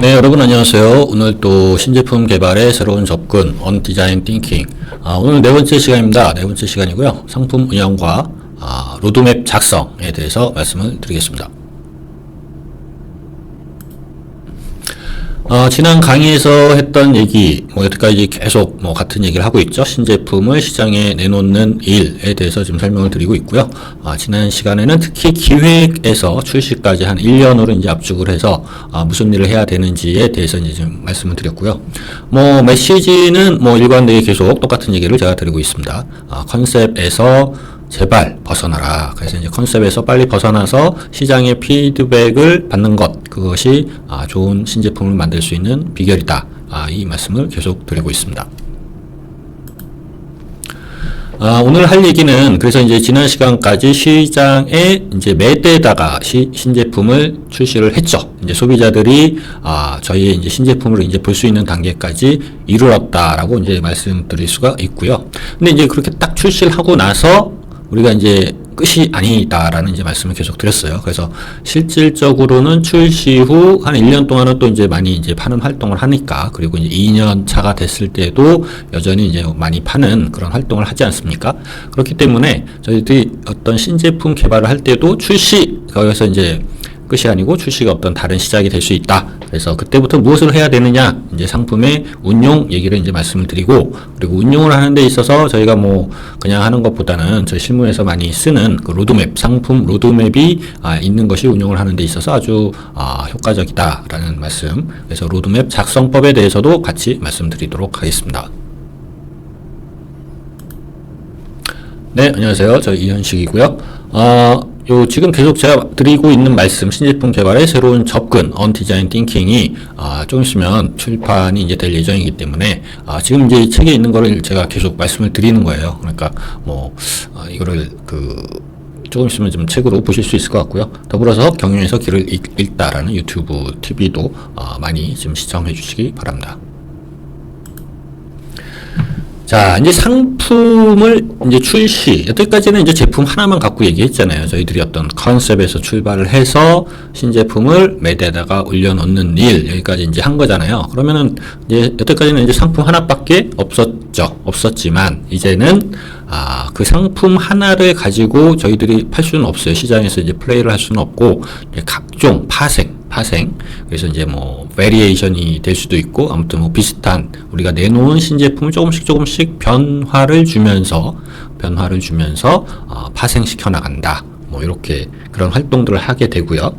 네, 여러분 안녕하세요. 오늘 또 신제품 개발의 새로운 접근, On Design Thinking. 오늘 네 번째 시간입니다. 네 번째 시간이고요. 상품 운영과 로드맵 작성에 대해서 말씀을 드리겠습니다. 지난 강의에서 했던 얘기, 여태까지 계속 같은 얘기를 하고 있죠. 신제품을 시장에 내놓는 일에 대해서 지금 설명을 드리고 있고요. 지난 시간에는 특히 기획에서 출시까지 한 1년으로 이제 압축을 해서, 무슨 일을 해야 되는지에 대해서 이제 좀 말씀을 드렸고요. 메시지는 일관되게 계속 똑같은 얘기를 제가 드리고 있습니다. 컨셉에서 제발 벗어나라. 그래서 이제 컨셉에서 빨리 벗어나서 시장의 피드백을 받는 것, 그것이 좋은 신제품을 만들 수 있는 비결이다. 이 말씀을 계속 드리고 있습니다. 오늘 할 얘기는 그래서 이제 지난 시간까지 시장에 이제 매대다가 신제품을 출시를 했죠. 이제 소비자들이 저희의 이제 신제품을 이제 볼 수 있는 단계까지 이르렀다라고 이제 말씀드릴 수가 있고요. 근데 이제 그렇게 딱 출시를 하고 나서 우리가 이제 끝이 아니다라는 이제 말씀을 계속 드렸어요. 그래서 실질적으로는 출시 후 한 1년 동안은 또 이제 많이 이제 파는 활동을 하니까, 그리고 이제 2년 차가 됐을 때도 여전히 이제 많이 파는 그런 활동을 하지 않습니까? 그렇기 때문에 저희들이 어떤 신제품 개발을 할 때도 거기서 이제 끝이 아니고 출시가 어떤 다른 시작이 될 수 있다. 그래서 그때부터 무엇을 해야 되느냐, 이제 상품의 운용 얘기를 이제 말씀을 드리고, 그리고 운용을 하는 데 있어서 저희가 그냥 하는 것보다는 저희 실무에서 많이 쓰는 그 로드맵, 상품 로드맵이 있는 것이 운용을 하는 데 있어서 아주 효과적이다라는 말씀. 그래서 로드맵 작성법에 대해서도 같이 말씀드리도록 하겠습니다. 네, 안녕하세요. 저 이현식이고요. 지금 계속 제가 드리고 있는 말씀, 신제품 개발의 새로운 접근, On Design Thinking이, 좀 있으면 출판이 이제 될 예정이기 때문에, 지금 이제 책에 있는 거를 제가 계속 말씀을 드리는 거예요. 그러니까, 이거를 조금 있으면 좀 책으로 보실 수 있을 것 같고요. 더불어서 경영에서 길을 읽다라는 유튜브 TV도, 많이 좀 시청해 주시기 바랍니다. 자, 이제 상품을 이제 출시, 여태까지는 이제 제품 하나만 갖고 얘기했잖아요. 저희들이 어떤 컨셉에서 출발을 해서 신제품을 매대에다가 올려놓는 일, 여기까지 이제 한 거잖아요. 그러면은 이제 여태까지는 이제 상품 하나밖에 없었지만, 이제는 그 상품 하나를 가지고 저희들이 팔 수는 없어요. 시장에서 이제 플레이를 할 수는 없고, 각종 파생. 그래서 이제 베리에이션이 될 수도 있고, 아무튼 비슷한 우리가 내놓은 신제품을 조금씩 변화를 주면서 파생시켜 나간다. 이렇게 그런 활동들을 하게 되고요.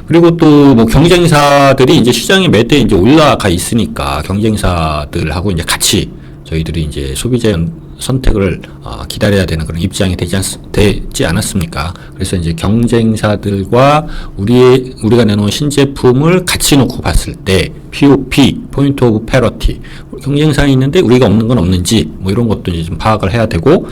그리고 또 경쟁사들이 이제 시장에 매대 이제 올라가 있으니까 경쟁사들하고 이제 같이 저희들이 이제 소비자 선택을 기다려야 되는 그런 입장이 되지 않았습니까? 그래서 이제 경쟁사들과 우리가 내놓은 신제품을 같이 놓고 봤을 때 POP, Point of Parity, 경쟁사에 있는데 우리가 없는 건 없는지 이런 것도 이제 좀 파악을 해야 되고,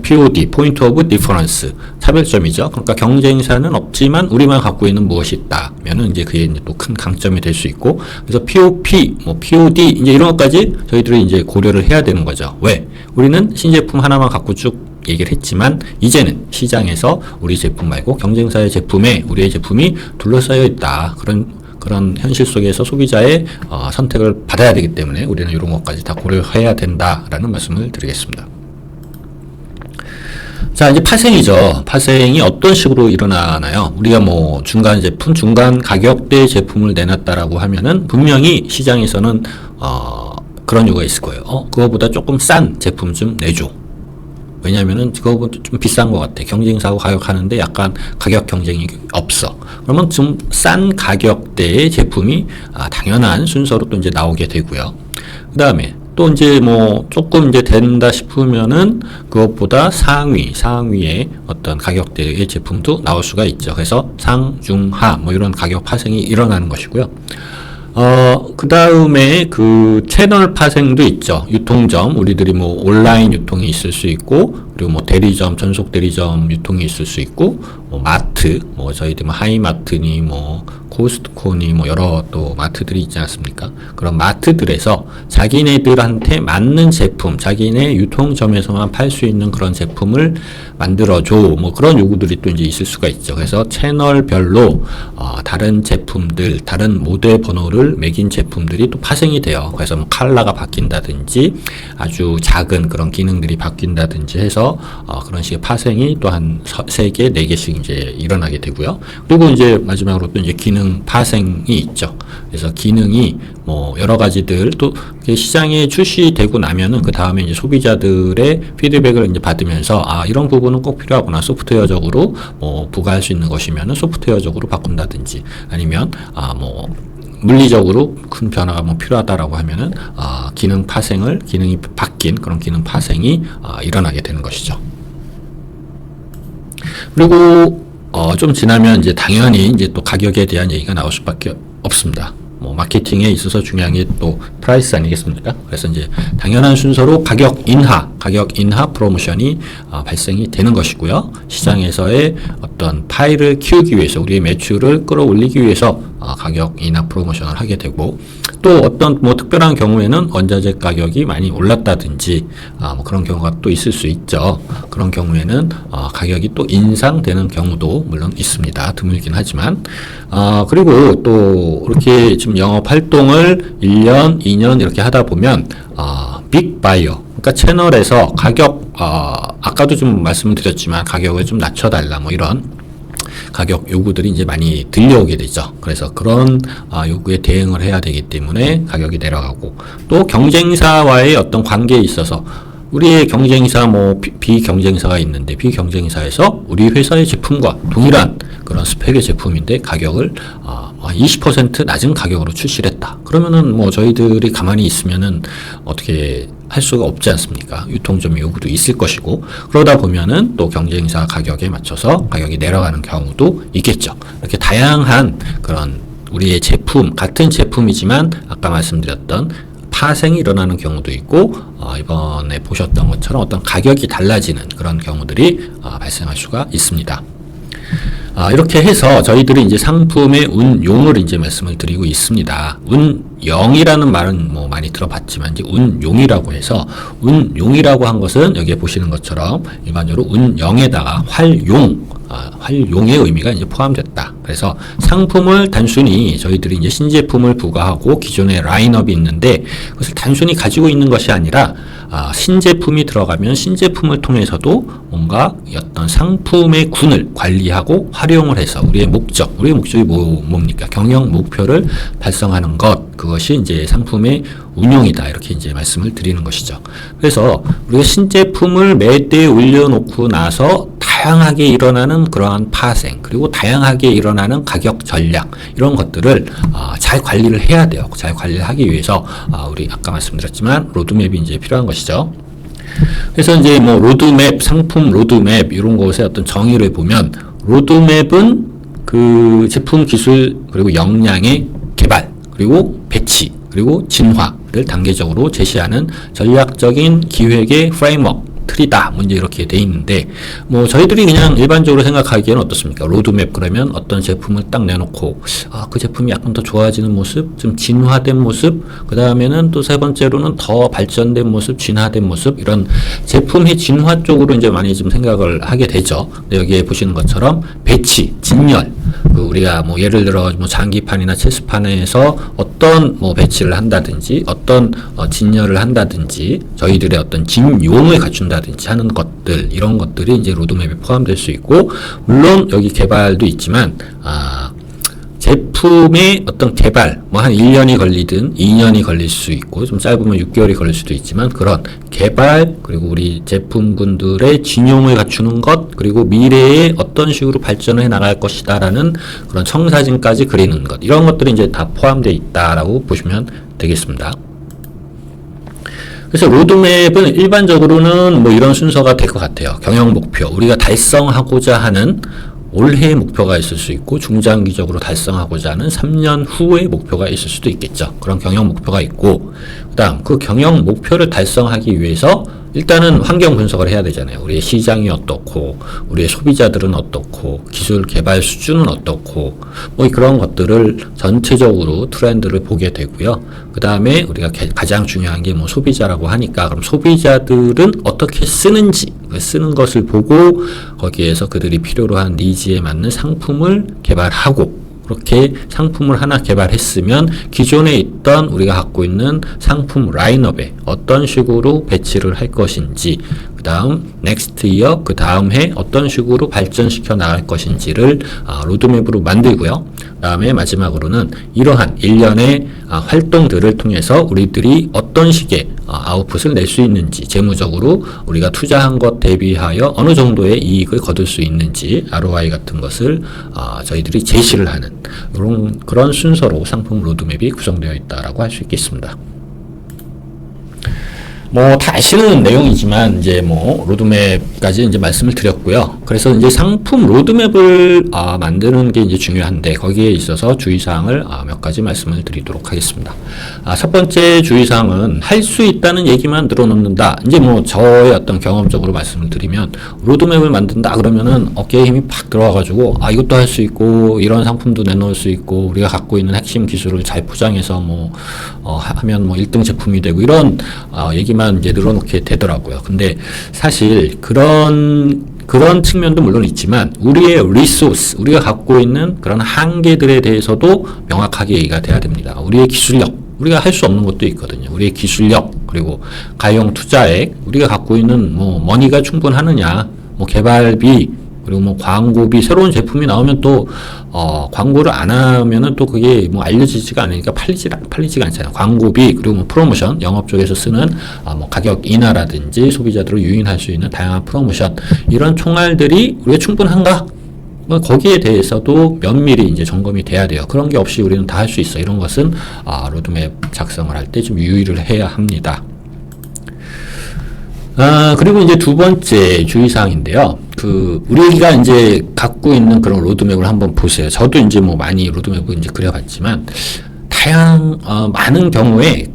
POD, Point of Difference, 차별점이죠. 그러니까 경쟁사는 없지만 우리만 갖고 있는 무엇이 있다면은 이제 그게 이제 또 큰 강점이 될 수 있고, 그래서 POP, POD 이제 이런 것까지 저희들이 이제 고려를 해야 되는 거죠. 왜? 우리는 신제품 하나만 갖고 쭉 얘기를 했지만, 이제는 시장에서 우리 제품 말고 경쟁사의 제품에 우리의 제품이 둘러싸여 있다. 그런 현실 속에서 소비자의 선택을 받아야 되기 때문에 우리는 이런 것까지 다 고려해야 된다라는 말씀을 드리겠습니다. 자, 이제 파생이죠. 파생이 어떤 식으로 일어나나요? 우리가 중간 제품, 중간 가격대 제품을 내놨다라고 하면은 분명히 시장에서는 그런 이유가 있을 거예요. 그거보다 조금 싼 제품 좀 내줘. 왜냐면은 그거보다 좀 비싼 것 같아. 경쟁사하고 가격하는데 약간 가격 경쟁이 없어. 그러면 좀 싼 가격대의 제품이 당연한 순서로 또 이제 나오게 되고요. 그 다음에 또 이제 조금 이제 된다 싶으면은 그것보다 상위의 어떤 가격대의 제품도 나올 수가 있죠. 그래서 상, 중, 하 이런 가격 파생이 일어나는 것이고요. 그 다음에 그 채널 파생도 있죠. 유통점, 우리들이 온라인 유통이 있을 수 있고, 그리고 뭐 대리점, 전속 대리점 유통이 있을 수 있고, 뭐 마트, 뭐 저희들 뭐 하이마트니 뭐 코스트코니 뭐 여러 또 마트들이 있지 않습니까? 그런 마트들에서 자기네들한테 맞는 제품, 자기네 유통점에서만 팔 수 있는 그런 제품을 만들어줘. 뭐 그런 요구들이 또 이제 있을 수가 있죠. 그래서 채널별로 다른 제품들, 다른 모델 번호를 매긴 제품들이 또 파생이 돼요. 그래서 뭐 컬러가 바뀐다든지 아주 작은 그런 기능들이 바뀐다든지 해서 그런 식의 파생이 또 한 3개, 4개씩 이제 일어나게 되고요. 그리고 이제 마지막으로 또 이제 기능 파생이 있죠. 그래서 기능이 뭐 여러 가지들 또 시장에 출시되고 나면은 그 다음에 이제 소비자들의 피드백을 이제 받으면서 이런 부분은 꼭 필요하구나. 소프트웨어적으로 뭐 부과할 수 있는 것이면은 소프트웨어적으로 바꾼다든지 아니면 뭐 물리적으로 큰 변화가 뭐 필요하다라고 하면은 기능이 바뀐 그런 기능 파생이 일어나게 되는 것이죠. 그리고 좀 지나면 이제 당연히 이제 또 가격에 대한 얘기가 나올 수밖에 없습니다. 뭐 마케팅에 있어서 중요한 게 또 프라이스 아니겠습니까? 그래서 이제 당연한 순서로 가격 인하 프로모션이 발생이 되는 것이고요. 시장에서의 어떤 파일을 키우기 위해서 우리의 매출을 끌어올리기 위해서 가격 인하 프로모션을 하게 되고 또 어떤 뭐 특별한 경우에는 원자재 가격이 많이 올랐다든지 뭐 그런 경우가 또 있을 수 있죠. 그런 경우에는 가격이 또 인상되는 경우도 물론 있습니다. 드물긴 하지만 그리고 또 이렇게 지금 영업 활동을 1년, 2년 이렇게 하다 보면 빅 바이어 그러니까 채널에서 가격 아까도 좀 말씀을 드렸지만 가격을 좀 낮춰달라 뭐 이런 가격 요구들이 이제 많이 들려오게 되죠. 그래서 그런 요구에 대응을 해야 되기 때문에 가격이 내려가고 또 경쟁사와의 어떤 관계에 있어서 우리의 경쟁사 뭐 비경쟁사가 있는데 비경쟁사에서 우리 회사의 제품과 동일한 그런 스펙의 제품인데 가격을 20% 낮은 가격으로 출시를 했다. 그러면은 뭐 저희들이 가만히 있으면은 어떻게 할 수가 없지 않습니까? 유통점 요구도 있을 것이고 그러다 보면은 또 경쟁사 가격에 맞춰서 가격이 내려가는 경우도 있겠죠. 이렇게 다양한 그런 우리의 제품 같은 제품이지만 아까 말씀드렸던 파생이 일어나는 경우도 있고 이번에 보셨던 것처럼 어떤 가격이 달라지는 그런 경우들이 발생할 수가 있습니다. 이렇게 해서 저희들이 이제 상품의 운용을 이제 말씀을 드리고 있습니다. 운영이라는 말은 뭐 많이 들어봤지만 이제 운용이라고 해서 운용이라고 한 것은 여기에 보시는 것처럼 일반적으로 운영에다가 활용의 의미가 이제 포함됐다. 그래서 상품을 단순히 저희들이 이제 신제품을 부과하고 기존의 라인업이 있는데 그것을 단순히 가지고 있는 것이 아니라 신제품이 들어가면 신제품을 통해서도 뭔가 어떤 상품의 군을 관리하고 활용을 해서 우리의 목적이 뭡니까? 경영 목표를 달성하는 것, 그것이 이제 상품의 운용이다. 이렇게 이제 말씀을 드리는 것이죠. 그래서 우리가 신제품을 매대에 올려놓고 나서 다양하게 일어나는 그러한 파생, 그리고 다양하게 일어나는 가격 전략, 이런 것들을 잘 관리를 해야 돼요. 잘 관리를 하기 위해서 우리 아까 말씀드렸지만 로드맵이 이제 필요한 것이죠. 그래서 이제 뭐 로드맵, 상품 로드맵 이런 것의 어떤 정의를 보면 로드맵은 그 제품 기술 그리고 역량의 개발 그리고 배치 그리고 진화를 단계적으로 제시하는 전략적인 기획의 프레임워크 틀이다. 뭐 이제 이렇게 돼 있는데 뭐 저희들이 그냥 일반적으로 생각하기에는 어떻습니까? 로드맵 그러면 어떤 제품을 딱 내놓고 그 제품이 약간 더 좋아지는 모습, 좀 진화된 모습, 그 다음에는 또 세 번째로는 더 발전된 모습, 진화된 모습 이런 제품의 진화 쪽으로 이제 많이 좀 생각을 하게 되죠. 근데 여기에 보시는 것처럼 배치, 진열 우리가 뭐 예를 들어 뭐 장기판이나 체스판에서 어떤 뭐 배치를 한다든지 어떤 진열을 한다든지 저희들의 어떤 진용을 갖춘다든지 하는 것들 이런 것들이 이제 로드맵에 포함될 수 있고 물론 여기 개발도 있지만 제품의 어떤 개발 뭐 한 1년이 걸리든 2년이 걸릴 수 있고 좀 짧으면 6개월이 걸릴 수도 있지만 그런 개발 그리고 우리 제품군들의 진용을 갖추는 것 그리고 미래에 어떤 식으로 발전해 나갈 것이다 라는 그런 청사진까지 그리는 것 이런 것들이 이제 다 포함되어 있다라고 보시면 되겠습니다. 그래서 로드맵은 일반적으로는 뭐 이런 순서가 될 것 같아요. 경영 목표 우리가 달성하고자 하는 올해의 목표가 있을 수 있고 중장기적으로 달성하고자 하는 3년 후의 목표가 있을 수도 있겠죠. 그런 경영 목표가 있고 그다음 그 경영 목표를 달성하기 위해서 일단은 환경 분석을 해야 되잖아요. 우리의 시장이 어떻고, 우리의 소비자들은 어떻고, 기술 개발 수준은 어떻고, 뭐 그런 것들을 전체적으로 트렌드를 보게 되고요. 그 다음에 우리가 가장 중요한 게 뭐 소비자라고 하니까, 그럼 소비자들은 어떻게 쓰는지, 쓰는 것을 보고 거기에서 그들이 필요로 한 니즈에 맞는 상품을 개발하고, 그렇게 상품을 하나 개발했으면 기존에 있던 우리가 갖고 있는 상품 라인업에 어떤 식으로 배치를 할 것인지, 그 다음 넥스트 이어, 그 다음 해 어떤 식으로 발전시켜 나갈 것인지를 로드맵으로 만들고요. 그 다음에 마지막으로는 이러한 일련의 활동들을 통해서 우리들이 어떤 식의 아웃풋을 낼 수 있는지, 재무적으로 우리가 투자한 것 대비하여 어느 정도의 이익을 거둘 수 있는지, ROI 같은 것을 저희들이 제시를 하는 그런 순서로 상품 로드맵이 구성되어 있다라고 할 수 있겠습니다. 뭐 다 아시는 내용이지만 이제 뭐 로드맵까지 이제 말씀을 드렸고요. 그래서 이제 상품 로드맵을 만드는 게 이제 중요한데, 거기에 있어서 주의사항을 몇 가지 말씀을 드리도록 하겠습니다. 첫 번째 주의사항은 할 수 있다는 얘기만 늘어놓는다. 이제 뭐 저의 어떤 경험적으로 말씀을 드리면, 로드맵을 만든다 그러면은 어깨에 힘이 팍 들어와가지고 이것도 할 수 있고 이런 상품도 내놓을 수 있고 우리가 갖고 있는 핵심 기술을 잘 포장해서 뭐 하면 뭐 1등 제품이 되고 이런 얘기만 이제 늘어놓게 되더라고요. 근데 사실 그런 측면도 물론 있지만, 우리의 리소스, 우리가 갖고 있는 그런 한계들에 대해서도 명확하게 얘기가 돼야 됩니다. 우리의 기술력, 우리가 할 수 없는 것도 있거든요. 우리의 기술력, 그리고 가용 투자액, 우리가 갖고 있는 뭐 머니가 충분하느냐, 뭐 개발비, 그리고 뭐 광고비, 새로운 제품이 나오면 또 광고를 안 하면은 또 그게 뭐 알려지지가 않으니까 팔리지가 않잖아요. 광고비, 그리고 뭐 프로모션, 영업 쪽에서 쓰는 뭐 가격 인하라든지 소비자들을 유인할 수 있는 다양한 프로모션, 이런 총알들이 우리가 충분한가? 뭐 거기에 대해서도 면밀히 이제 점검이 돼야 돼요. 그런 게 없이 우리는 다 할 수 있어. 이런 것은 로드맵 작성을 할 때 좀 유의를 해야 합니다. 그리고 이제 두 번째 주의사항인데요. 우리가 이제 갖고 있는 그런 로드맵을 한번 보세요. 저도 이제 뭐 많이 로드맵을 이제 그려봤지만, 많은 경우에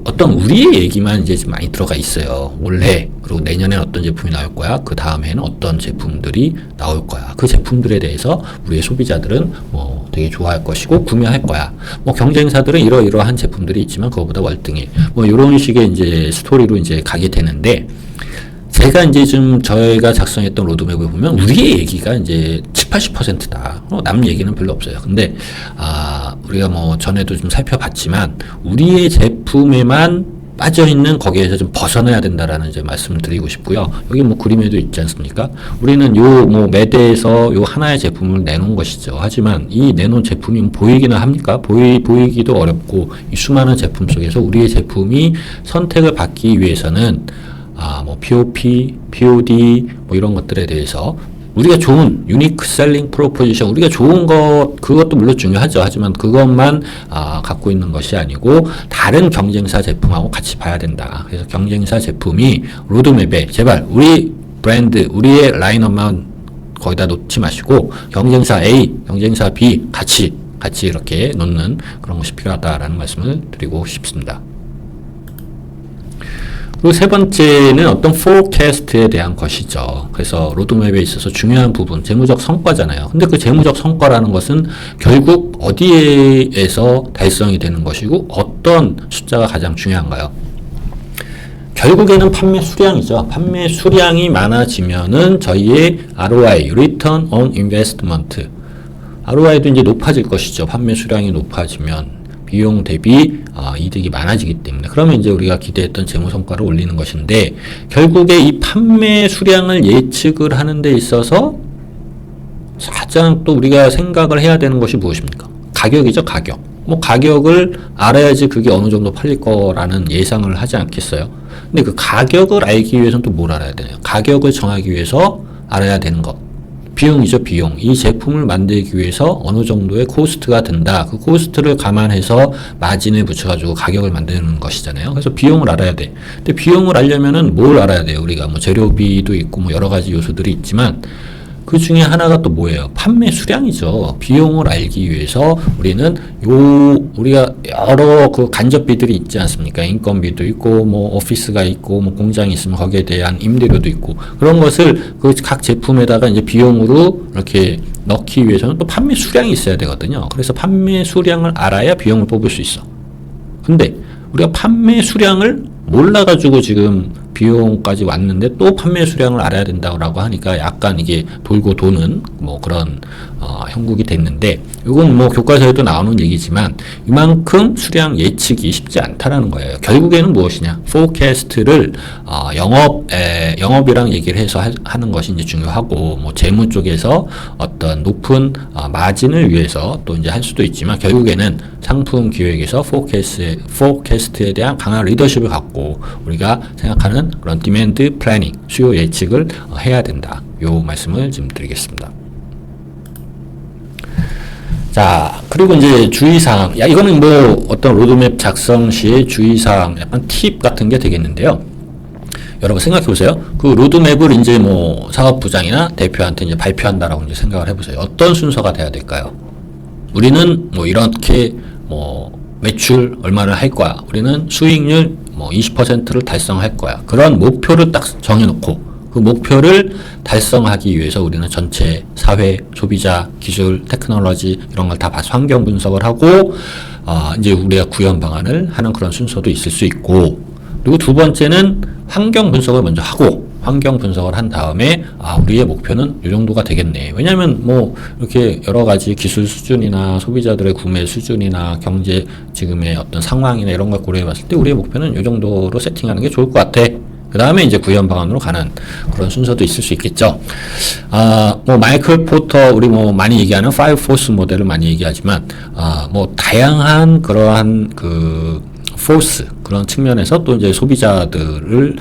어떤 우리의 얘기만 이제 좀 많이 들어가 있어요. 올해, 그리고 내년엔 어떤 제품이 나올 거야. 그 다음에는 어떤 제품들이 나올 거야. 그 제품들에 대해서 우리의 소비자들은 뭐 되게 좋아할 것이고 구매할 거야. 뭐 경쟁사들은 이러이러한 제품들이 있지만 그거보다 월등해. 뭐 이런 식의 이제 스토리로 이제 가게 되는데, 제가 이제 좀 저희가 작성했던 로드맵을 보면 우리의 얘기가 이제 70~80%다. 남 얘기는 별로 없어요. 근데, 우리가 뭐 전에도 좀 살펴봤지만, 우리의 제품에만 빠져있는 거기에서 좀 벗어나야 된다라는 이제 말씀을 드리고 싶고요. 여기 뭐 그림에도 있지 않습니까? 우리는 뭐 매대에서 하나의 제품을 내놓은 것이죠. 하지만 이 내놓은 제품이 보이기는 합니까? 보이기도 어렵고, 이 수많은 제품 속에서 우리의 제품이 선택을 받기 위해서는 뭐 POP, POD 뭐 이런 것들에 대해서 우리가 좋은 유니크 셀링 프로포지션, 우리가 좋은 것, 그것도 물론 중요하죠. 하지만 그것만 갖고 있는 것이 아니고 다른 경쟁사 제품하고 같이 봐야 된다. 그래서 경쟁사 제품이 로드맵에 제발 우리 브랜드, 우리의 라인업만 거기다 놓지 마시고 경쟁사 A, 경쟁사 B 같이 이렇게 놓는 그런 것이 필요하다라는 말씀을 드리고 싶습니다. 그리고 세 번째는 어떤 포캐스트에 대한 것이죠. 그래서 로드맵에 있어서 중요한 부분, 재무적 성과잖아요. 근데 그 재무적 성과라는 것은 결국 어디에서 달성이 되는 것이고 어떤 숫자가 가장 중요한가요? 결국에는 판매 수량이죠. 판매 수량이 많아지면은 저희의 ROI, Return on Investment, ROI도 이제 높아질 것이죠. 판매 수량이 높아지면 비용 대비 이득이 많아지기 때문에, 그러면 이제 우리가 기대했던 재무 성과를 올리는 것인데, 결국에 이 판매 수량을 예측을 하는 데 있어서 가장 또 우리가 생각을 해야 되는 것이 무엇입니까? 가격이죠. 가격. 뭐 가격을 알아야지 그게 어느 정도 팔릴 거라는 예상을 하지 않겠어요? 근데 그 가격을 알기 위해서는 또 뭘 알아야 되나요? 가격을 정하기 위해서 알아야 되는 것, 비용이죠. 비용. 이 제품을 만들기 위해서 어느 정도의 코스트가 든다. 그 코스트를 감안해서 마진을 붙여가지고 가격을 만드는 것이잖아요. 그래서 비용을 알아야 돼. 근데 비용을 알려면은 뭘 알아야 돼요? 우리가 뭐 재료비도 있고 뭐 여러 가지 요소들이 있지만, 그 중에 하나가 또 뭐예요? 판매 수량이죠. 비용을 알기 위해서 우리는 우리가 여러 그 간접비들이 있지 않습니까? 인건비도 있고, 뭐, 오피스가 있고, 뭐, 공장이 있으면 거기에 대한 임대료도 있고, 그런 것을 그 각 제품에다가 이제 비용으로 이렇게 넣기 위해서는 또 판매 수량이 있어야 되거든요. 그래서 판매 수량을 알아야 비용을 뽑을 수 있어. 근데 우리가 판매 수량을 몰라가지고 지금 비용까지 왔는데 또 판매 수량을 알아야 된다고 하니까 약간 이게 돌고 도는 뭐 그런 형국이 됐는데, 이건 뭐 교과서에도 나오는 얘기지만 이만큼 수량 예측이 쉽지 않다라는 거예요. 결국에는 무엇이냐? forecast를 영업이랑 얘기를 해서 하는 것이 이제 중요하고, 뭐 재무 쪽에서 어떤 높은 마진을 위해서 또 이제 할 수도 있지만, 결국에는 상품 기획에서 forecast에 대한 강한 리더십을 갖고 우리가 생각하는 그런 디맨드 플래닝, 수요 예측을 해야 된다. 요 말씀을 좀 드리겠습니다. 자, 그리고 이제 주의사항. 이거는 뭐 어떤 로드맵 작성 시의 주의사항, 약간 팁 같은 게 되겠는데요. 여러분 생각해 보세요. 그 로드맵을 이제 뭐 사업부장이나 대표한테 이제 발표한다라고 이제 생각을 해보세요. 어떤 순서가 돼야 될까요? 우리는 뭐 이렇게 뭐 매출 얼마를 할 거야. 우리는 수익률 뭐 20%를 달성할 거야. 그런 목표를 딱 정해놓고, 그 목표를 달성하기 위해서 우리는 전체 사회, 소비자, 기술, 테크놀로지 이런 걸 다 봐서 환경 분석을 하고 이제 우리가 구현 방안을 하는 그런 순서도 있을 수 있고, 그리고 두 번째는 환경 분석을 먼저 하고, 환경 분석을 한 다음에 우리의 목표는 이 정도가 되겠네. 왜냐하면 뭐 이렇게 여러 가지 기술 수준이나 소비자들의 구매 수준이나 경제 지금의 어떤 상황이나 이런 걸 고려해 봤을 때 우리의 목표는 이 정도로 세팅하는 게 좋을 것 같아. 그 다음에 이제 구현 방안으로 가는 그런 순서도 있을 수 있겠죠. 뭐 마이클 포터, 우리 뭐 많이 얘기하는 5포스 모델을 많이 얘기하지만 뭐 다양한 그러한 그 포스, 그런 측면에서 또 이제 소비자들을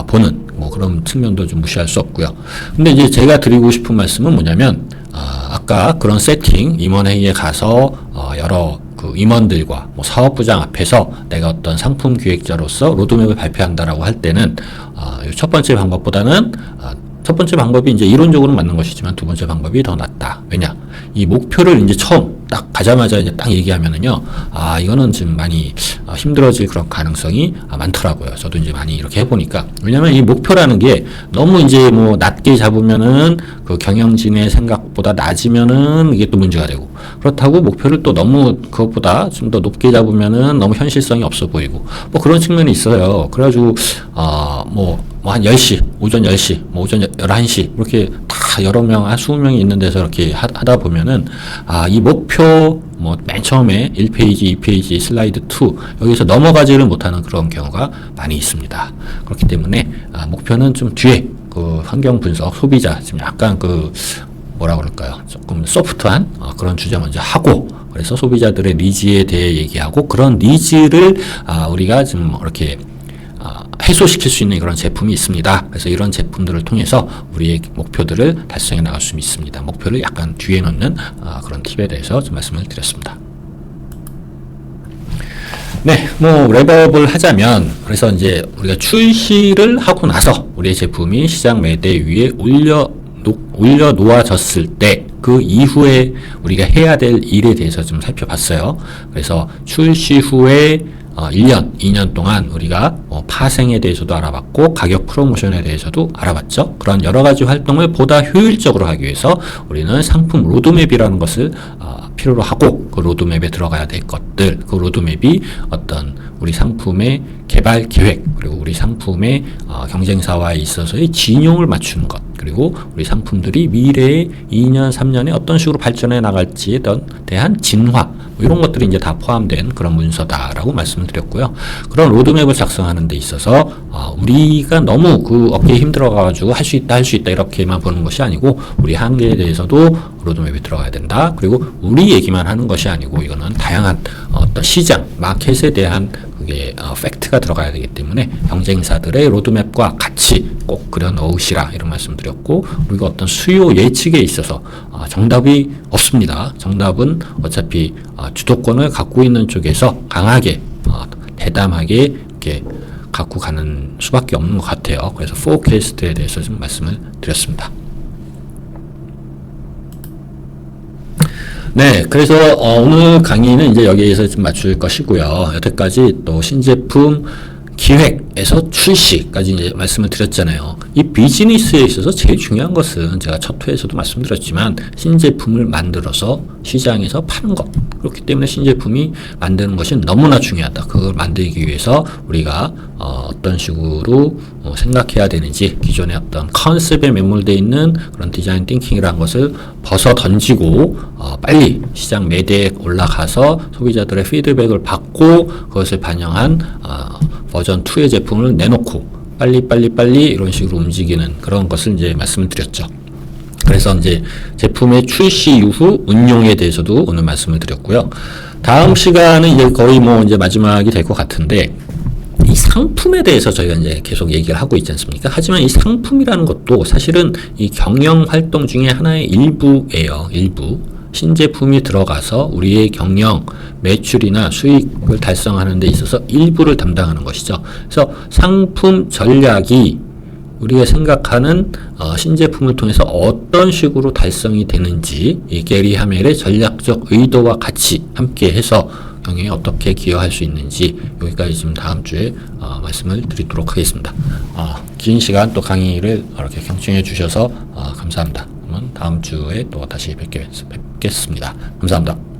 보는 뭐 그런 측면도 좀 무시할 수 없고요. 근데 이제 제가 드리고 싶은 말씀은 뭐냐면, 아까 그런 세팅, 임원회의에 가서 여러 그 임원들과 뭐 사업부장 앞에서 내가 어떤 상품 기획자로서 로드맵을 발표한다라고 할 때는 첫 번째 방법보다는 첫 번째 방법이 이제 이론적으로는 맞는 것이지만 두 번째 방법이 더 낫다. 왜냐? 이 목표를 이제 처음 딱 가자마자 이제 딱 얘기하면은요, 이거는 지금 많이 힘들어질 그런 가능성이 많더라고요. 저도 이제 많이 이렇게 해보니까. 왜냐면 이 목표라는 게 너무 이제 뭐 낮게 잡으면은 그 경영진의 생각보다 낮으면은 이게 또 문제가 되고, 그렇다고 목표를 또 너무 그것보다 좀 더 높게 잡으면은 너무 현실성이 없어 보이고, 뭐 그런 측면이 있어요. 그래가지고, 한 10시, 오전 10시, 뭐 오전 11시, 이렇게 다 여러 명, 한 20명이 있는 데서 이렇게 하다 보면은, 이 목표, 뭐, 맨 처음에 1페이지, 2페이지, 슬라이드 2, 여기서 넘어가지를 못하는 그런 경우가 많이 있습니다. 그렇기 때문에, 목표는 좀 뒤에, 그 환경 분석, 소비자, 지금 약간 그, 뭐라 그럴까요? 조금 소프트한 그런 주제 먼저 하고, 그래서 소비자들의 니즈에 대해 얘기하고, 그런 니즈를 우리가 좀 이렇게 해소시킬 수 있는 그런 제품이 있습니다. 그래서 이런 제품들을 통해서 우리의 목표들을 달성해 나갈 수 있습니다. 목표를 약간 뒤에 놓는 그런 팁에 대해서 좀 말씀을 드렸습니다. 네, 뭐 랩업을 하자면, 그래서 이제 우리가 출시를 하고 나서 우리의 제품이 시장 매대 위에 올려 놓아졌을 때 그 이후에 우리가 해야 될 일에 대해서 좀 살펴봤어요. 그래서 출시 후에 1년, 2년 동안 우리가 파생에 대해서도 알아봤고, 가격 프로모션에 대해서도 알아봤죠. 그런 여러 가지 활동을 보다 효율적으로 하기 위해서 우리는 상품 로드맵이라는 것을 필요로 하고, 그 로드맵에 들어가야 될 것들, 그 로드맵이 어떤 우리 상품의 개발 계획, 그리고 우리 상품의 경쟁사와에 있어서의 진용을 맞추는 것, 그리고 우리 상품들이 미래의 2년, 3년에 어떤 식으로 발전해 나갈지에 대한 진화, 뭐 이런 것들이 이제 다 포함된 그런 문서다라고 말씀을 드렸고요. 그런 로드맵을 작성하는 데 있어서 우리가 너무 그 어깨에 힘들어가지고 할 수 있다 이렇게만 보는 것이 아니고, 우리 한계에 대해서도 로드맵에 들어가야 된다. 그리고 우리 얘기만 하는 것이 아니고, 이거는 다양한 어떤 시장, 마켓에 대한 그게 팩트가 들어가야 되기 때문에 경쟁사들의 로드맵과 같이 꼭 그려 넣으시라, 이런 말씀 드렸고, 우리가 어떤 수요 예측에 있어서 정답이 없습니다. 정답은 어차피 주도권을 갖고 있는 쪽에서 강하게 대담하게 이렇게 갖고 가는 수밖에 없는 것 같아요. 그래서 포캐스트에 대해서 좀 말씀을 드렸습니다. 네, 그래서 오늘 강의는 이제 여기에서 좀 맞출 것이고요. 여태까지 또 신제품 기획에서 출시까지 이제 말씀을 드렸잖아요. 이 비즈니스에 있어서 제일 중요한 것은 제가 첫 회에서도 말씀드렸지만 신제품을 만들어서 시장에서 파는 것. 그렇기 때문에 신제품이 만드는 것이 너무나 중요하다. 그걸 만들기 위해서 우리가 어떤 식으로 생각해야 되는지 기존의 어떤 컨셉에 매몰되어 있는 그런 디자인 띵킹이라는 것을 벗어 던지고 빨리 시장 매대에 올라가서 소비자들의 피드백을 받고 그것을 반영한 버전 2의 제품을 내놓고 빨리 이런 식으로 움직이는 그런 것을 이제 말씀을 드렸죠. 그래서 이제 제품의 출시 이후 운용에 대해서도 오늘 말씀을 드렸고요. 다음 시간은 이제 거의 뭐 이제 마지막이 될 것 같은데 이 상품에 대해서 저희가 이제 계속 얘기를 하고 있지 않습니까? 하지만 이 상품이라는 것도 사실은 이 경영 활동 중에 하나의 일부예요. 일부. 신제품이 들어가서 우리의 경영, 매출이나 수익을 달성하는 데 있어서 일부를 담당하는 것이죠. 그래서 상품 전략이 우리가 생각하는 신제품을 통해서 어떤 식으로 달성이 되는지 이 게리 하멜의 전략적 의도와 같이 함께 해서 경영에 어떻게 기여할 수 있는지 여기까지 지금 다음 주에 말씀을 드리도록 하겠습니다. 긴 시간 또 강의를 이렇게 경청해 주셔서 감사합니다. 그러면 다음 주에 또 다시 뵙겠습니다. 감사합니다.